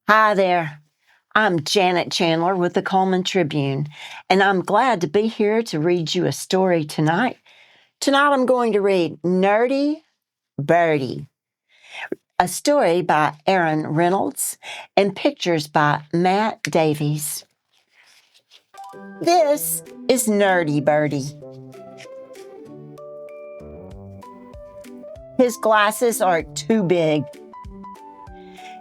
Hi there. I'm Janet Chandler with the Cullman Tribune, and I'm glad to be here to read you a story tonight. Tonight I'm going to read Nerdy Birdy, a story by Aaron Reynolds and pictures by Matt Davies. This is Nerdy Birdy. His glasses are too big.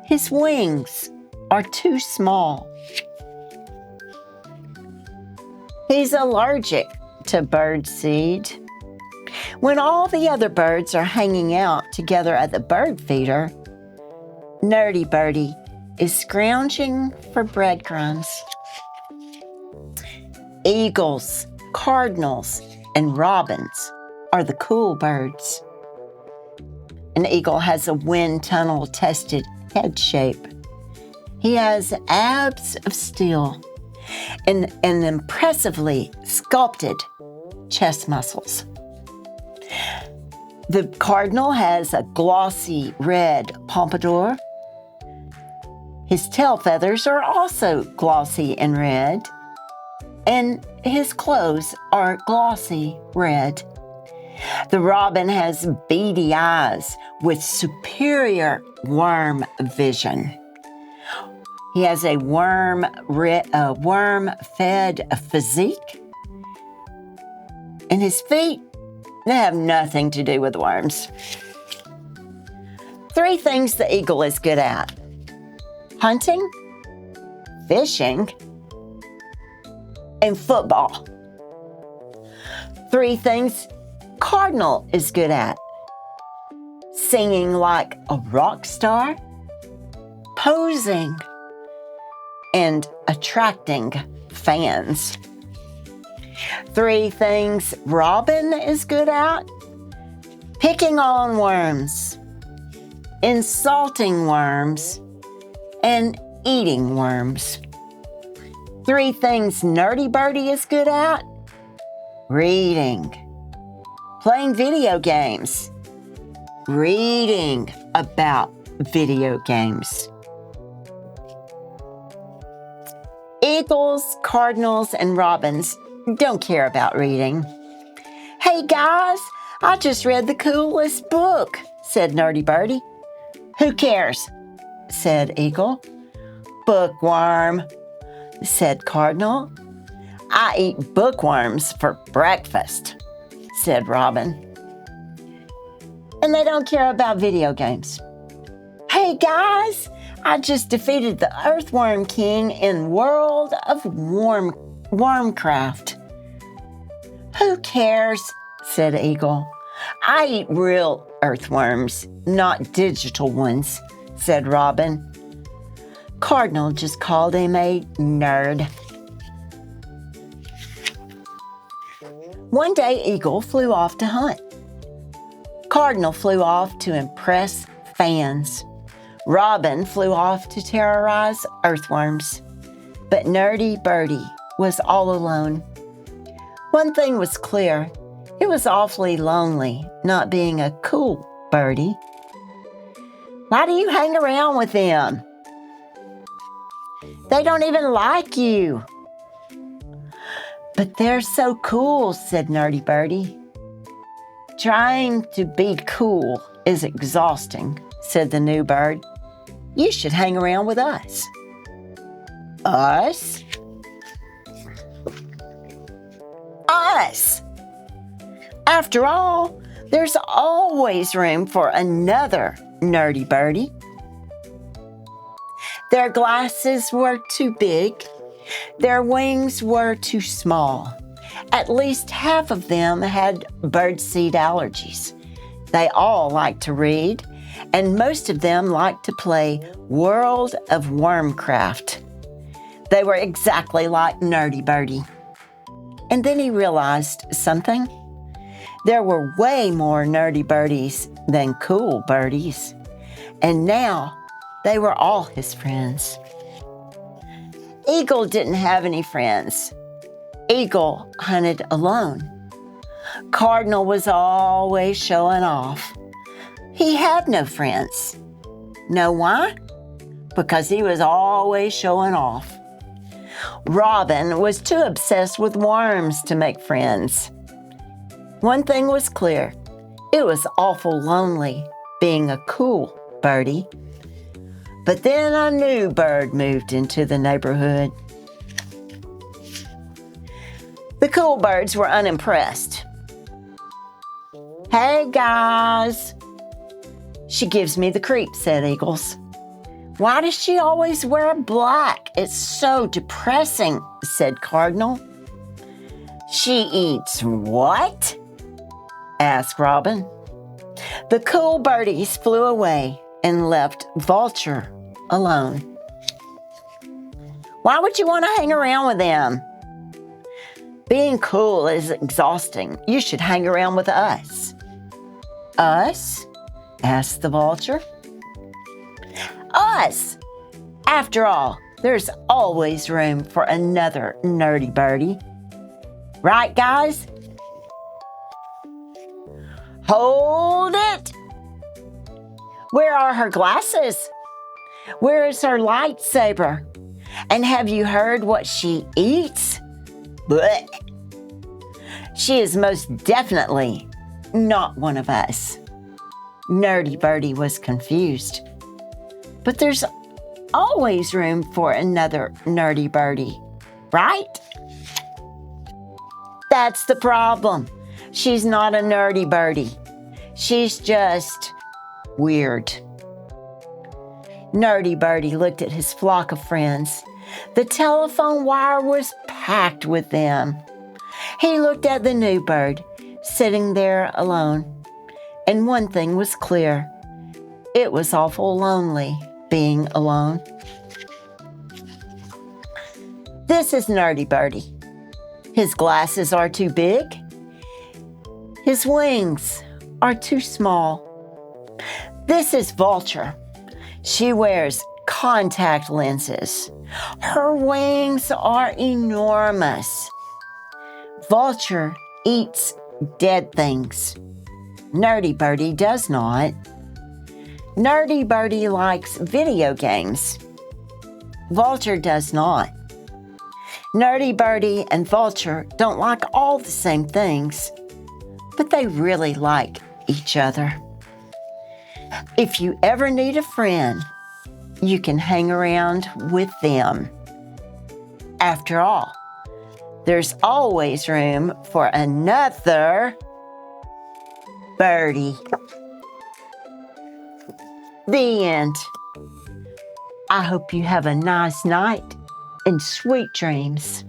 His wings are too small. He's allergic to bird seed. When all the other birds are hanging out together at the bird feeder, Nerdy Birdy is scrounging for breadcrumbs. Eagles, cardinals, and robins are the cool birds. An eagle has a wind tunnel tested head shape. He has abs of steel and impressively sculpted chest muscles. The cardinal has a glossy red pompadour. His tail feathers are also glossy and red, and his clothes are glossy red. The robin has beady eyes with superior worm vision. He has a worm-fed physique, and his feet, they have nothing to do with worms. 3 things the eagle is good at: hunting, fishing, and football. 3 things cardinal is good at: singing like a rock star, posing, and attracting fans. 3 things robin is good at: picking on worms, insulting worms, and eating worms. 3 things Nerdy Birdy is good at: reading, playing video games, reading about video games. Eagles, cardinals, and robins don't care about reading. "Hey guys, I just read the coolest book," said Nerdy Birdy. "Who cares?" said Eagle. "Bookworm," said Cardinal. "I eat bookworms for breakfast," said Robin. And they don't care about video games. "Hey guys, I just defeated the Earthworm King in World of Wormcraft." "Who cares?" said Eagle. "I eat real earthworms, not digital ones," said Robin. Cardinal just called him a nerd. One day, Eagle flew off to hunt. Cardinal flew off to impress fans. Robin flew off to terrorize earthworms. But Nerdy Birdy was all alone. One thing was clear: it was awfully lonely not being a cool birdie. "Why do you hang around with them? They don't even like you." "But they're so cool," said Nerdy Birdy. "Trying to be cool is exhausting," said the new bird. "You should hang around with us." "Us?" "Us! After all, there's always room for another Nerdy Birdy." Their glasses were too big. Their wings were too small. At least half of them had birdseed allergies. They all liked to read, and most of them liked to play World of Wormcraft. They were exactly like Nerdy Birdy. And then he realized something. There were way more nerdy birdies than cool birdies. And now they were all his friends. Eagle didn't have any friends. Eagle hunted alone. Cardinal was always showing off. He had no friends. Know why? because he was always showing off. Robin was too obsessed with worms to make friends. One thing was clear. It was awful lonely being a cool birdie. But then a new bird moved into the neighborhood. The cool birds were unimpressed. "Hey, guys." "She gives me the creeps," said Eagles. "Why does she always wear black? It's so depressing," said Cardinal. "She eats what?" asked Robin. The cool birdies flew away and left Vulture alone. "Why would you want to hang around with them?" "Being cool is exhausting. You should hang around with us." "Us?" asked the Vulture. "Us! After all, there's always room for another Nerdy Birdie. Right, guys?" "Hold it! Where are her glasses? Where is her lightsaber? And have you heard what she eats? Blech. She is most definitely not one of us." Nerdy Birdie was confused. "But there's always room for another Nerdy Birdie, right?" "That's the problem. She's not a Nerdy Birdie. She's just weird." Nerdy Birdie looked at his flock of friends. The telephone wire was packed with them. He looked at the new bird, sitting there alone. And one thing was clear. It was awful lonely being alone. This is Nerdy Birdie. His glasses are too big. His wings are too small. This is Vulture. She wears contact lenses. Her wings are enormous. Vulture eats dead things. Nerdy Birdie does not. Nerdy Birdie likes video games. Vulture does not. Nerdy Birdie and Vulture don't like all the same things, but they really like each other. If you ever need a friend, you can hang around with them. After all, there's always room for another birdie. The end. I hope you have a nice night and sweet dreams.